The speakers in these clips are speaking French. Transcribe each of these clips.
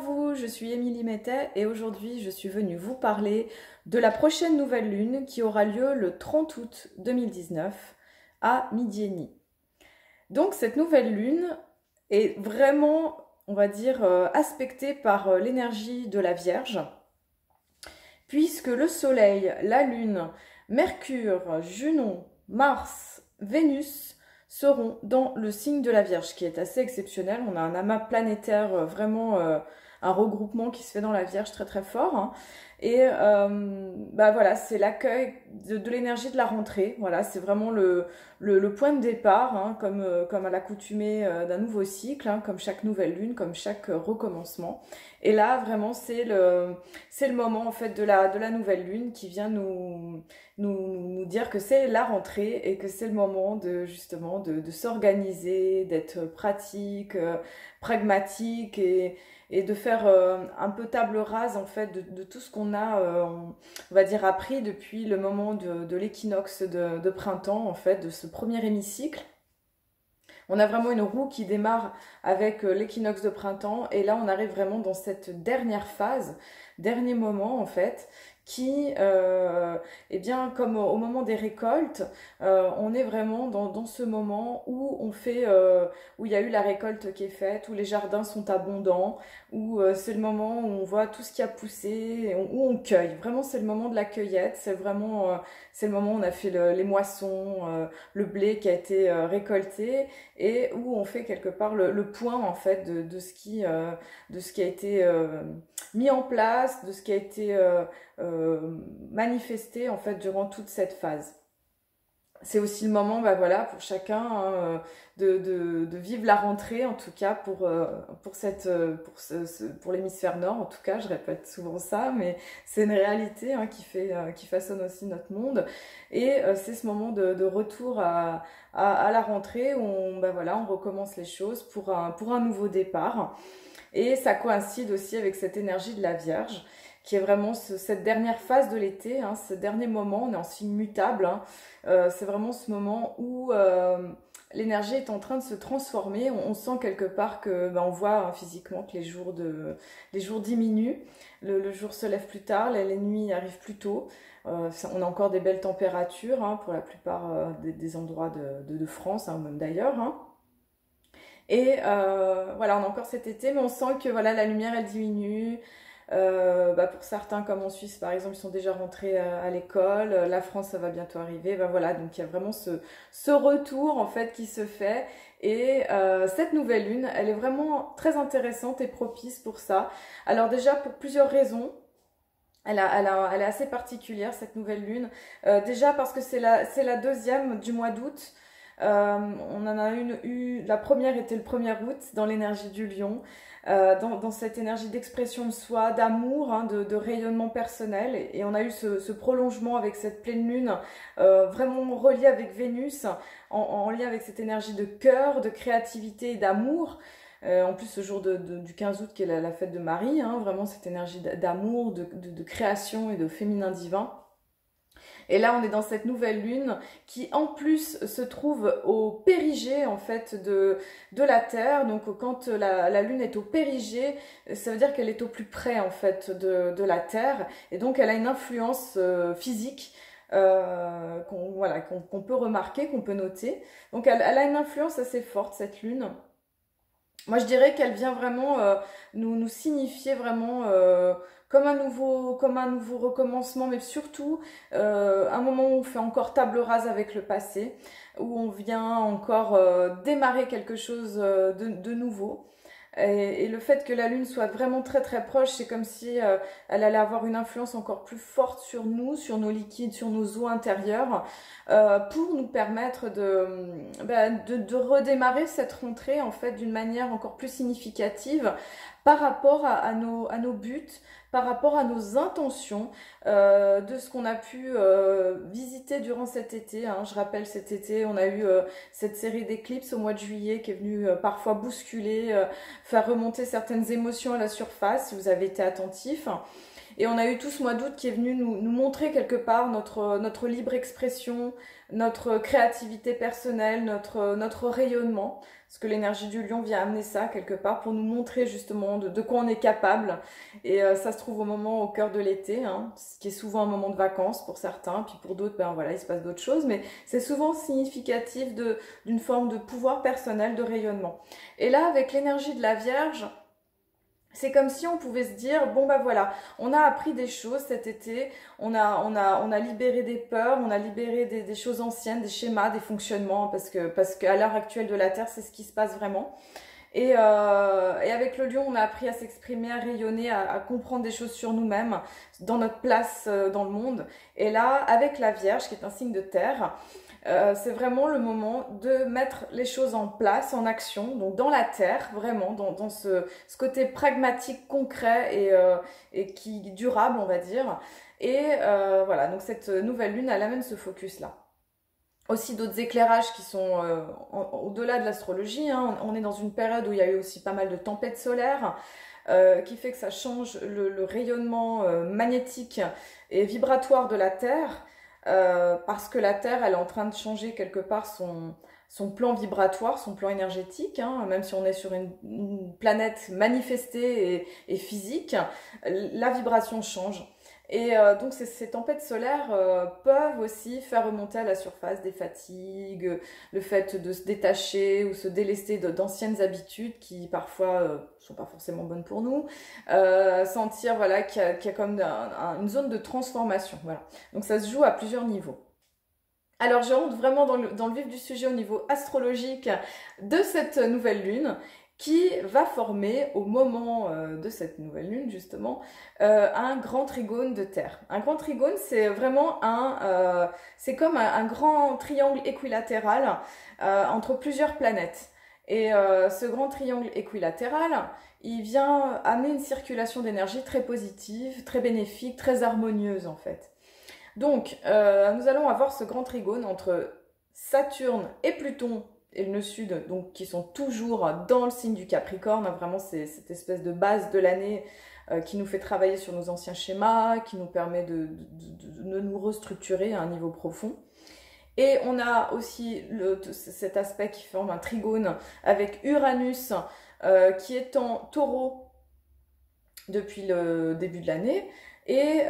Bonjour, je suis Émilie Mettet et aujourd'hui je suis venue vous parler de la prochaine nouvelle lune qui aura lieu le 30 août 2019 à midi et demi. Donc cette nouvelle lune est vraiment, on va dire, aspectée par l'énergie de la Vierge, puisque le Soleil, la Lune, Mercure, Junon, Mars, Vénus seront dans le signe de la Vierge, qui est assez exceptionnel. On a un amas planétaire, vraiment un regroupement qui se fait dans la Vierge très très fort, hein. Et bah voilà, c'est l'accueil de l'énergie de la rentrée. Voilà, c'est vraiment le point de départ, hein, comme à l'accoutumée d'un nouveau cycle, hein, comme chaque nouvelle lune, comme chaque recommencement. Et là, vraiment, c'est le moment en fait de la nouvelle lune qui vient nous dire que c'est la rentrée et que c'est le moment de justement de s'organiser, d'être pratique, pragmatique et de faire un peu table rase en fait de tout ce qu'on a, on va dire, appris depuis le moment de l'équinoxe de printemps, en fait, de ce premier hémicycle. On a vraiment une roue qui démarre avec l'équinoxe de printemps et là on arrive vraiment dans cette dernière phase, dernier moment en fait, qui, eh bien, comme au moment des récoltes, on est vraiment dans ce moment où on fait, où il y a eu la récolte qui est faite, où les jardins sont abondants, où c'est le moment où on voit tout ce qui a poussé, où on cueille. Vraiment, c'est le moment de la cueillette, c'est vraiment, c'est le moment où on a fait les moissons, le blé qui a été récolté et où on fait quelque part le point en fait de ce de ce qui a été mis en place, de ce qui a été manifesté en fait durant toute cette phase. C'est aussi le moment, bah voilà, pour chacun, hein, de vivre la rentrée, en tout cas pour l'hémisphère nord, en tout cas, je répète souvent ça, mais c'est une réalité, hein, qui façonne aussi notre monde. Et c'est ce moment de retour à la rentrée où bah voilà, on recommence les choses pour un nouveau départ. Et ça coïncide aussi avec cette énergie de la Vierge, qui est vraiment cette dernière phase de l'été, hein, ce dernier moment, on est en signe mutable, hein. C'est vraiment ce moment où l'énergie est en train de se transformer. On sent quelque part que, ben, on voit, hein, physiquement que les jours diminuent, le jour se lève plus tard, les nuits arrivent plus tôt. On a encore des belles températures, hein, pour la plupart des endroits de France, hein, même d'ailleurs, hein. Et voilà, on a encore cet été, mais on sent que voilà, la lumière elle diminue. Bah pour certains, comme en Suisse par exemple, ils sont déjà rentrés à l'école. La France, ça va bientôt arriver. Ben voilà, donc il y a vraiment ce retour en fait qui se fait. Et cette nouvelle lune, elle est vraiment très intéressante et propice pour ça. Alors déjà pour plusieurs raisons. Elle est assez particulière cette nouvelle lune. Déjà parce que c'est la deuxième du mois d'août. On en a la première était le 1er août dans l'énergie du lion, dans cette énergie d'expression de soi, d'amour, hein, de rayonnement personnel. Et on a eu ce prolongement avec cette pleine lune, vraiment reliée avec Vénus, en lien avec cette énergie de cœur, de créativité et d'amour. En plus, ce jour du 15 août qui est la fête de Marie, hein, vraiment cette énergie d'amour, de création et de féminin divin. Et là, on est dans cette nouvelle lune qui, en plus, se trouve au périgée, en fait, de la Terre. Donc, quand la lune est au périgée, ça veut dire qu'elle est au plus près, en fait, de la Terre. Et donc, elle a une influence physique qu'on peut remarquer, qu'on peut noter. Donc, elle a une influence assez forte, cette lune. Moi, je dirais qu'elle vient vraiment nous signifier vraiment comme un nouveau recommencement, mais surtout un moment où on fait encore table rase avec le passé, où on vient encore démarrer quelque chose de nouveau. Et le fait que la lune soit vraiment très très proche, c'est comme si elle allait avoir une influence encore plus forte sur nous, sur nos liquides, sur nos eaux intérieures, pour nous permettre de redémarrer cette rentrée en fait d'une manière encore plus significative par rapport à nos buts, par rapport à nos intentions, de ce qu'on a pu visiter durant cet été, hein. Je rappelle, cet été, on a eu cette série d'éclipses au mois de juillet qui est venue parfois bousculer, faire remonter certaines émotions à la surface, si vous avez été attentif. Et on a eu tout ce mois d'août qui est venu nous montrer quelque part notre libre expression, notre créativité personnelle, notre rayonnement. Parce que l'énergie du lion vient amener ça quelque part pour nous montrer justement de quoi on est capable. Et ça se trouve au cœur de l'été, hein, ce qui est souvent un moment de vacances pour certains, puis pour d'autres, ben voilà, il se passe d'autres choses. Mais c'est souvent significatif d'une forme de pouvoir personnel, de rayonnement. Et là, avec l'énergie de la Vierge, c'est comme si on pouvait se dire, bon bah voilà, on a appris des choses cet été, on a libéré des peurs, on a libéré des choses anciennes, des schémas, des fonctionnements, parce qu'à l'heure actuelle de la Terre, c'est ce qui se passe vraiment. Et avec le lion, on a appris à s'exprimer, à rayonner, à comprendre des choses sur nous-mêmes, dans notre place dans le monde. Et là, avec la Vierge, qui est un signe de terre, c'est vraiment le moment de mettre les choses en place, en action, donc dans la terre, vraiment, dans ce côté pragmatique, concret et qui durable, on va dire. Et voilà, donc cette nouvelle lune, elle amène ce focus-là. Aussi d'autres éclairages qui sont au-delà de l'astrologie, hein. On est dans une période où il y a eu aussi pas mal de tempêtes solaires, qui fait que ça change le rayonnement magnétique et vibratoire de la Terre, parce que la Terre, elle est en train de changer quelque part son plan vibratoire, son plan énergétique, hein. Même si on est sur une planète manifestée et physique, la vibration change. Et donc ces tempêtes solaires peuvent aussi faire remonter à la surface des fatigues, le fait de se détacher ou se délester d'anciennes habitudes qui parfois sont pas forcément bonnes pour nous, sentir voilà, qu'il y a comme une zone de transformation. Voilà. Donc ça se joue à plusieurs niveaux. Alors je rentre vraiment dans le vif du sujet au niveau astrologique de cette nouvelle lune, qui va former au moment de cette nouvelle lune justement un grand trigone de Terre. Un grand trigone, c'est vraiment c'est comme un grand triangle équilatéral entre plusieurs planètes. Et ce grand triangle équilatéral, il vient amener une circulation d'énergie très positive, très bénéfique, très harmonieuse en fait. Donc nous allons avoir ce grand trigone entre Saturne et Pluton et le nœud sud, donc qui sont toujours dans le signe du Capricorne, hein, vraiment c'est cette espèce de base de l'année qui nous fait travailler sur nos anciens schémas, qui nous permet de nous restructurer à un niveau profond. Et on a aussi cet aspect qui forme un trigone avec Uranus qui est en Taureau depuis le début de l'année, et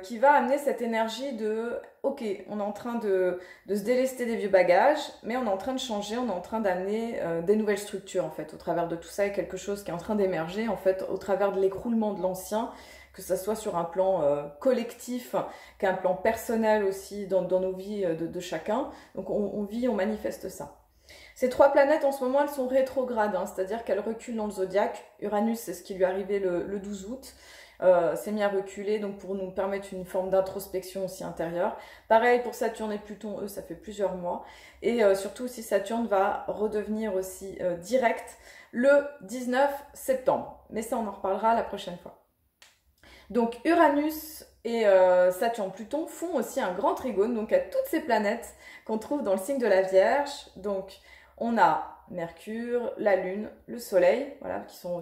qui va amener cette énergie de ok, on est en train de se délester des vieux bagages, mais on est en train de changer, on est en train d'amener des nouvelles structures en fait, au travers de tout ça, et quelque chose qui est en train d'émerger en fait, au travers de l'écroulement de l'ancien, que ça soit sur un plan collectif, qu'un plan personnel aussi dans nos vies de chacun. Donc on vit, on manifeste ça. Ces trois planètes en ce moment, elles sont rétrogrades, hein, c'est-à-dire qu'elles reculent dans le zodiaque. Uranus, c'est ce qui lui est arrivé le 12 août. S'est mis à reculer, donc pour nous permettre une forme d'introspection aussi intérieure. Pareil pour Saturne et Pluton, eux, ça fait plusieurs mois. Et surtout, si Saturne va redevenir aussi direct le 19 septembre. Mais ça, on en reparlera la prochaine fois. Donc Uranus et Saturne, Pluton font aussi un grand trigone, donc à toutes ces planètes qu'on trouve dans le signe de la Vierge. Donc on a Mercure, la Lune, le Soleil, voilà, qui sont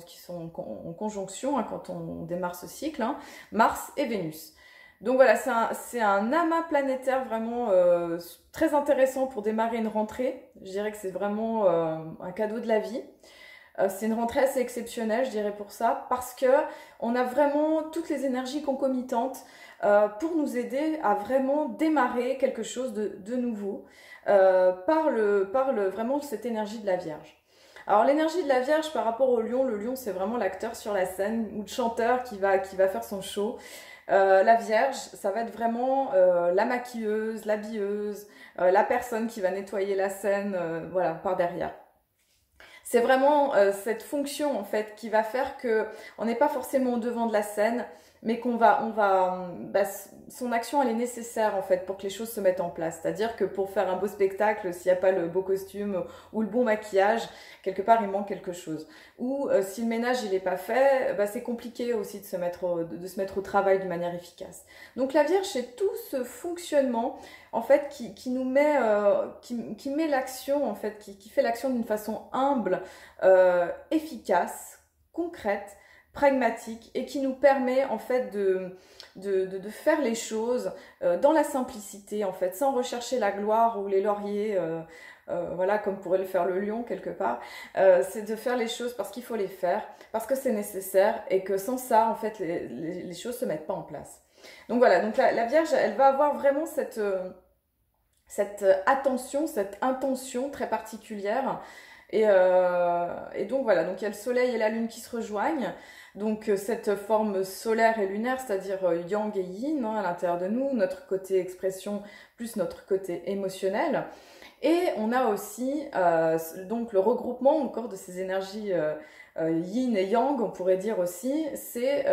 en conjonction hein, quand on démarre ce cycle, hein, Mars et Vénus. Donc voilà, c'est un amas planétaire vraiment très intéressant pour démarrer une rentrée. Je dirais que c'est vraiment un cadeau de la vie. C'est une rentrée assez exceptionnelle, je dirais pour ça, parce que on a vraiment toutes les énergies concomitantes pour nous aider à vraiment démarrer quelque chose de nouveau par vraiment cette énergie de la Vierge. Alors l'énergie de la Vierge par rapport au Lion, le Lion c'est vraiment l'acteur sur la scène ou le chanteur qui va faire son show. La Vierge, ça va être vraiment la maquilleuse, l'habilleuse, la personne qui va nettoyer la scène, voilà, par derrière. C'est vraiment cette fonction en fait qui va faire que on n'est pas forcément au devant de la scène, mais son action elle est nécessaire en fait pour que les choses se mettent en place. C'est-à-dire que pour faire un beau spectacle, s'il n'y a pas le beau costume ou le bon maquillage, quelque part il manque quelque chose. Ou si le ménage il n'est pas fait, c'est compliqué aussi de se mettre au travail de manière efficace. Donc la Vierge c'est tout ce fonctionnement en fait qui nous met qui met l'action en fait qui fait l'action d'une façon humble, efficace, concrète, pragmatique et qui nous permet en fait de faire les choses dans la simplicité en fait, sans rechercher la gloire ou les lauriers, voilà, comme pourrait le faire le lion quelque part. C'est de faire les choses parce qu'il faut les faire, parce que c'est nécessaire et que sans ça en fait les choses se mettent pas en place. Donc voilà, donc la Vierge elle va avoir vraiment cette attention, cette intention très particulière. Et donc voilà, donc il y a le soleil et la lune qui se rejoignent. Donc cette forme solaire et lunaire, c'est-à-dire yang et yin hein, à l'intérieur de nous, notre côté expression plus notre côté émotionnel. Et on a aussi donc le regroupement encore de ces énergies yin et yang, on pourrait dire aussi, c'est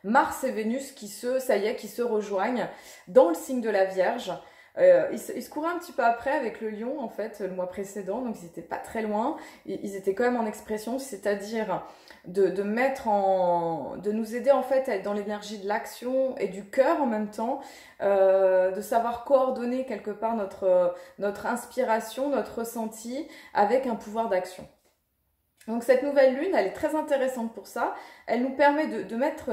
Mars et Vénus qui se rejoignent dans le signe de la Vierge. Ils se couraient un petit peu après avec le lion en fait le mois précédent, donc ils n'étaient pas très loin, ils étaient quand même en expression, c'est-à-dire de nous aider en fait à être dans l'énergie de l'action et du cœur en même temps, de savoir coordonner quelque part notre inspiration, notre ressenti avec un pouvoir d'action. Donc cette nouvelle lune, elle est très intéressante pour ça. Elle nous permet de mettre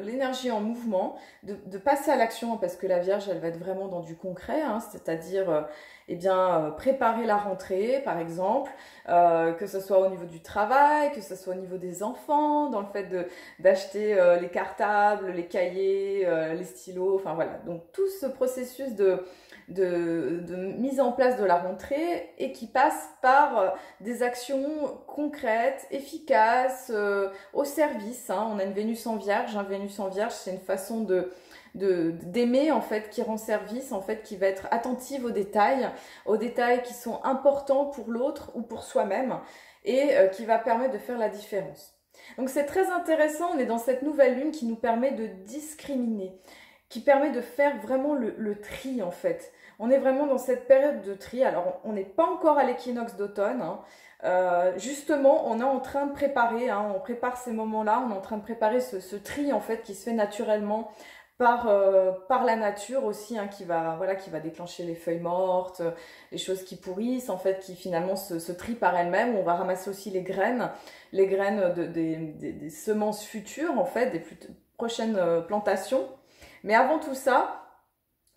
l'énergie en mouvement, de passer à l'action, parce que la Vierge, elle va être vraiment dans du concret, hein, c'est-à-dire eh bien, préparer la rentrée, par exemple, que ce soit au niveau du travail, que ce soit au niveau des enfants, dans le fait d'acheter les cartables, les cahiers, les stylos, enfin voilà. Donc tout ce processus de mise en place de la rentrée et qui passe par des actions concrètes, efficaces, au service. Hein. On a une Vénus en Vierge. Hein. Vénus en Vierge, c'est une façon d'aimer en fait, qui rend service, en fait, qui va être attentive aux détails qui sont importants pour l'autre ou pour soi-même et qui va permettre de faire la différence. Donc c'est très intéressant, on est dans cette nouvelle lune qui nous permet de discriminer, qui permet de faire vraiment le tri en fait. On est vraiment dans cette période de tri. Alors, on n'est pas encore à l'équinoxe d'automne. Hein. Justement, on est en train de préparer, hein, on prépare ces moments-là, on est en train de préparer ce tri en fait qui se fait naturellement par la nature aussi, hein, qui va déclencher les feuilles mortes, les choses qui pourrissent, en fait, qui finalement se trient par elles-mêmes. On va ramasser aussi les graines des semences futures, en fait, des prochaines plantations. Mais avant tout ça,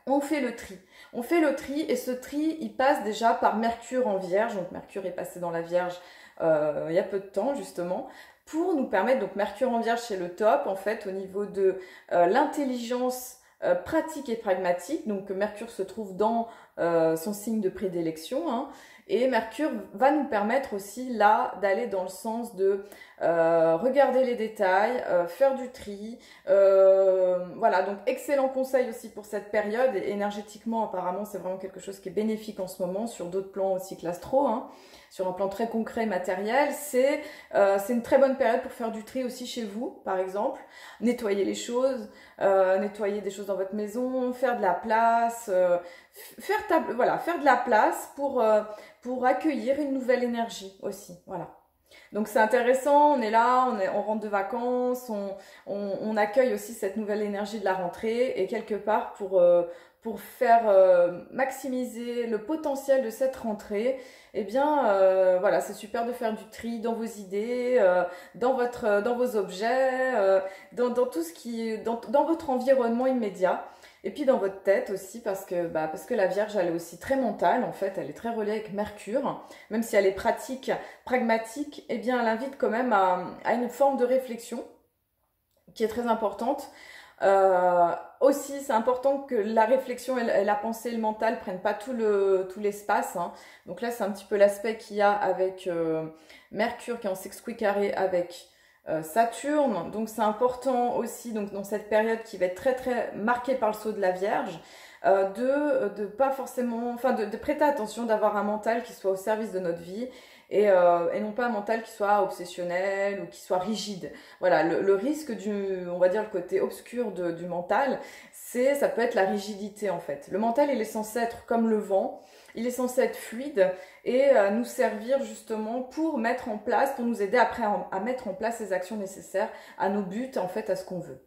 on fait le tri. On fait le tri et ce tri, il passe déjà par Mercure en Vierge. Donc Mercure est passé dans la Vierge il y a peu de temps justement pour nous permettre, donc Mercure en Vierge c'est le top en fait au niveau de l'intelligence pratique et pragmatique. Donc Mercure se trouve dans son signe de prédilection. Hein. Et Mercure va nous permettre aussi là d'aller dans le sens de regarder les détails, faire du tri. Voilà, donc excellent conseil aussi pour cette période. Et énergétiquement, apparemment, c'est vraiment quelque chose qui est bénéfique en ce moment, sur d'autres plans aussi que l'astro, hein, sur un plan très concret, matériel. C'est une très bonne période pour faire du tri aussi chez vous, par exemple. Nettoyer les choses, nettoyer des choses dans votre maison, faire de la place, faire de la place pour accueillir une nouvelle énergie aussi, voilà. Donc c'est intéressant, on est là, on rentre de vacances, on accueille aussi cette nouvelle énergie de la rentrée et quelque part pour faire maximiser le potentiel de cette rentrée, eh bien voilà, c'est super de faire du tri dans vos idées, dans vos objets, dans tout ce qui dans votre environnement immédiat. Et puis dans votre tête aussi, parce que la Vierge, elle est aussi très mentale, en fait, elle est très reliée avec Mercure. Même si elle est pratique, pragmatique, eh bien, elle invite quand même à une forme de réflexion qui est très importante. Aussi, c'est important que la réflexion et la pensée et le mental prennent pas tout l'espace. Hein. Donc là, c'est un petit peu l'aspect qu'il y a avec Mercure qui est en sexquicarré avec Saturne, donc c'est important aussi donc dans cette période qui va être très très marquée par le sceau de la Vierge, de pas forcément, enfin de prêter attention, d'avoir un mental qui soit au service de notre vie et non pas un mental qui soit obsessionnel ou qui soit rigide. Voilà, le risque on va dire le côté obscur du mental, ça peut être la rigidité en fait. Le mental il est censé être comme le vent. Il est censé être fluide et nous servir justement pour mettre en place, pour nous aider après à mettre en place les actions nécessaires à nos buts, en fait, à ce qu'on veut.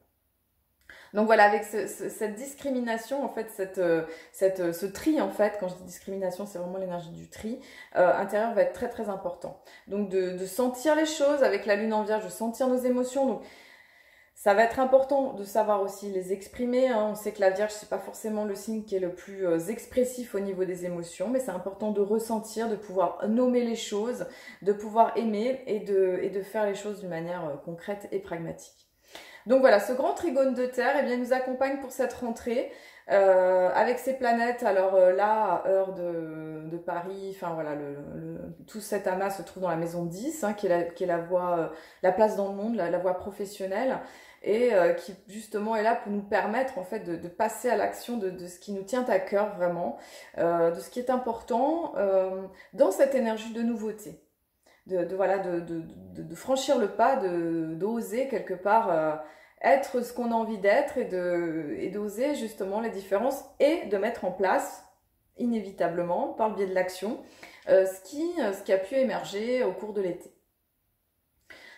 Donc voilà, avec cette discrimination, en fait, ce tri, en fait, quand je dis discrimination, c'est vraiment l'énergie du tri, intérieur va être très très important. Donc de sentir les choses avec la lune en vierge, de sentir nos émotions. Donc ça va être important de savoir aussi les exprimer, hein. On sait que la Vierge, c'est pas forcément le signe qui est le plus expressif au niveau des émotions, mais c'est important de ressentir, de pouvoir nommer les choses, de pouvoir aimer et de faire les choses d'une manière concrète et pragmatique. Donc voilà, ce grand trigone de Terre, eh bien, nous accompagne pour cette rentrée avec ces planètes. Alors là, à heure de Paris, enfin voilà, tout cet amas se trouve dans la maison 10, hein, qui est la voie, la place dans le monde, la voie professionnelle, et qui justement est là pour nous permettre en fait de passer à l'action de ce qui nous tient à cœur vraiment, de ce qui est important dans cette énergie de nouveauté. Voilà, de franchir le pas, d'oser quelque part être ce qu'on a envie d'être et d'oser justement les différences et de mettre en place inévitablement par le biais de l'action ce qui a pu émerger au cours de l'été.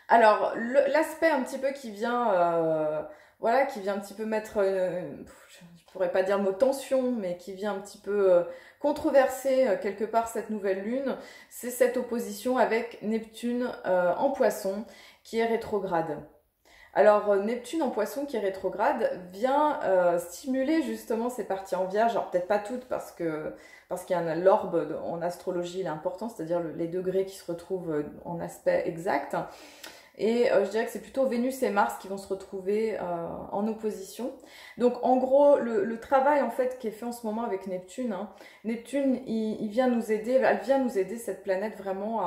Alors l'aspect un petit peu qui vient voilà, qui vient un petit peu mettre je pourrais pas dire le mot tension, mais qui vient un petit peu controverser quelque part cette nouvelle lune, c'est cette opposition avec Neptune en Poisson qui est rétrograde. Alors Neptune en Poisson qui est rétrograde vient stimuler justement ces parties en Vierge, alors peut-être pas toutes parce qu'il y a l'orbe en astrologie, il est important, c'est-à-dire les degrés qui se retrouvent en aspect exact. Et je dirais que c'est plutôt Vénus et Mars qui vont se retrouver en opposition. Donc en gros, le travail en fait qui est fait en ce moment avec Neptune, hein, Neptune, il vient nous aider, elle vient nous aider cette planète vraiment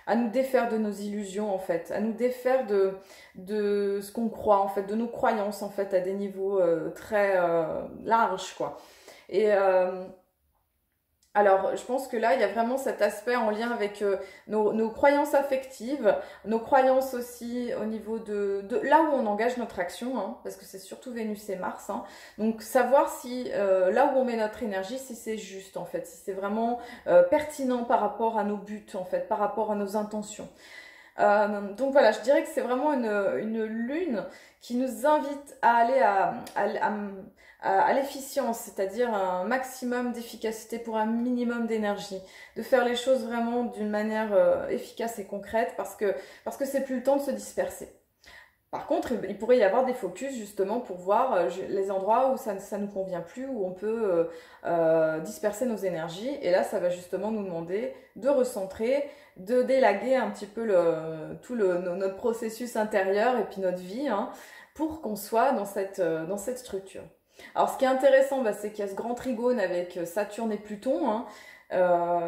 à nous défaire de nos illusions en fait, à nous défaire de ce qu'on croit en fait, de nos croyances en fait à des niveaux très larges quoi. Et alors, je pense que là, il y a vraiment cet aspect en lien avec nos croyances affectives, nos croyances aussi au niveau de là où on engage notre action, hein, parce que c'est surtout Vénus et Mars. Hein. Donc, savoir si là où on met notre énergie, si c'est juste en fait, si c'est vraiment pertinent par rapport à nos buts en fait, par rapport à nos intentions. Donc voilà, je dirais que c'est vraiment une lune qui nous invite à aller à l'efficience, c'est-à-dire un maximum d'efficacité pour un minimum d'énergie, de faire les choses vraiment d'une manière efficace et concrète parce que c'est plus le temps de se disperser. Par contre, il pourrait y avoir des focus justement pour voir les endroits où ça nous convient plus, où on peut disperser nos énergies. Et là, ça va justement nous demander de recentrer, de délaguer un petit peu notre processus intérieur et puis notre vie, hein, pour qu'on soit dans cette structure. Alors, ce qui est intéressant, bah, c'est qu'il y a ce grand trigone avec Saturne et Pluton, hein,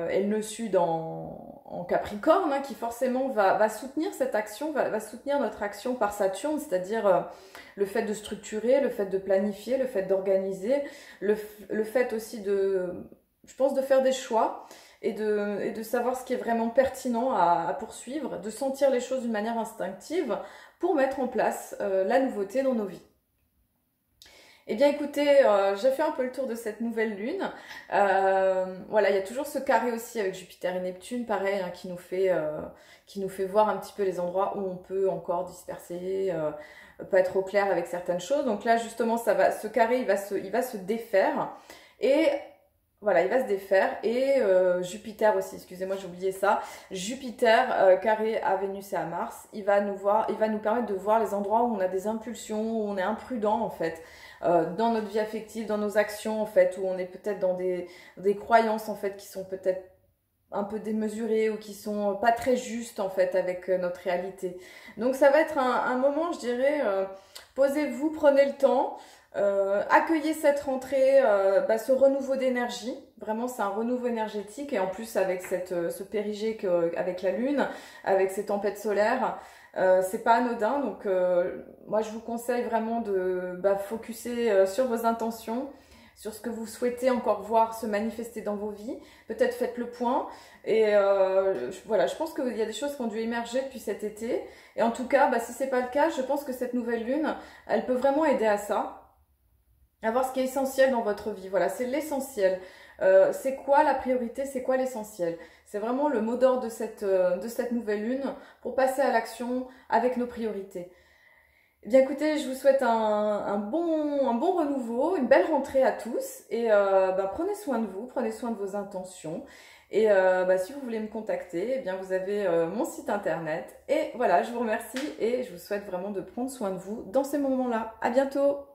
et le nœud sud en Capricorne, hein, qui forcément va soutenir cette action, va soutenir notre action par Saturne, c'est-à-dire le fait de structurer, le fait de planifier, le fait d'organiser, le fait aussi je pense, de faire des choix et de savoir ce qui est vraiment pertinent à poursuivre, de sentir les choses d'une manière instinctive pour mettre en place la nouveauté dans nos vies. Eh bien écoutez, j'ai fait un peu le tour de cette nouvelle lune. Voilà, il y a toujours ce carré aussi avec Jupiter et Neptune, pareil, hein, qui nous fait voir un petit peu les endroits où on peut encore disperser, pas être au clair avec certaines choses. Donc là justement, ce carré il va se défaire et voilà, il va se défaire et Jupiter aussi, excusez-moi j'ai oublié ça. Jupiter carré à Vénus et à Mars, il va nous permettre de voir les endroits où on a des impulsions, où on est imprudent en fait. Dans notre vie affective, dans nos actions en fait, où on est peut-être dans des croyances en fait qui sont peut-être un peu démesurées ou qui sont pas très justes en fait avec notre réalité. Donc ça va être un moment, je dirais, posez-vous, prenez le temps, accueillez cette rentrée, ce renouveau d'énergie. Vraiment, c'est un renouveau énergétique et en plus avec ce périgée avec la lune, avec ces tempêtes solaires. C'est pas anodin, donc moi je vous conseille vraiment de focuser sur vos intentions, sur ce que vous souhaitez encore voir se manifester dans vos vies. Peut-être faites le point et voilà, je pense qu'il y a des choses qui ont dû émerger depuis cet été et en tout cas, si c'est pas le cas, je pense que cette nouvelle lune, elle peut vraiment aider à ça, à voir ce qui est essentiel dans votre vie. Voilà, c'est l'essentiel. C'est quoi la priorité, c'est quoi l'essentiel? C'est vraiment le mot d'ordre de cette nouvelle lune pour passer à l'action avec nos priorités. Eh bien écoutez, je vous souhaite un bon renouveau, une belle rentrée à tous et bah, prenez soin de vous, prenez soin de vos intentions et bah, si vous voulez me contacter, eh bien vous avez mon site internet et voilà, je vous remercie et je vous souhaite vraiment de prendre soin de vous dans ces moments-là. À bientôt!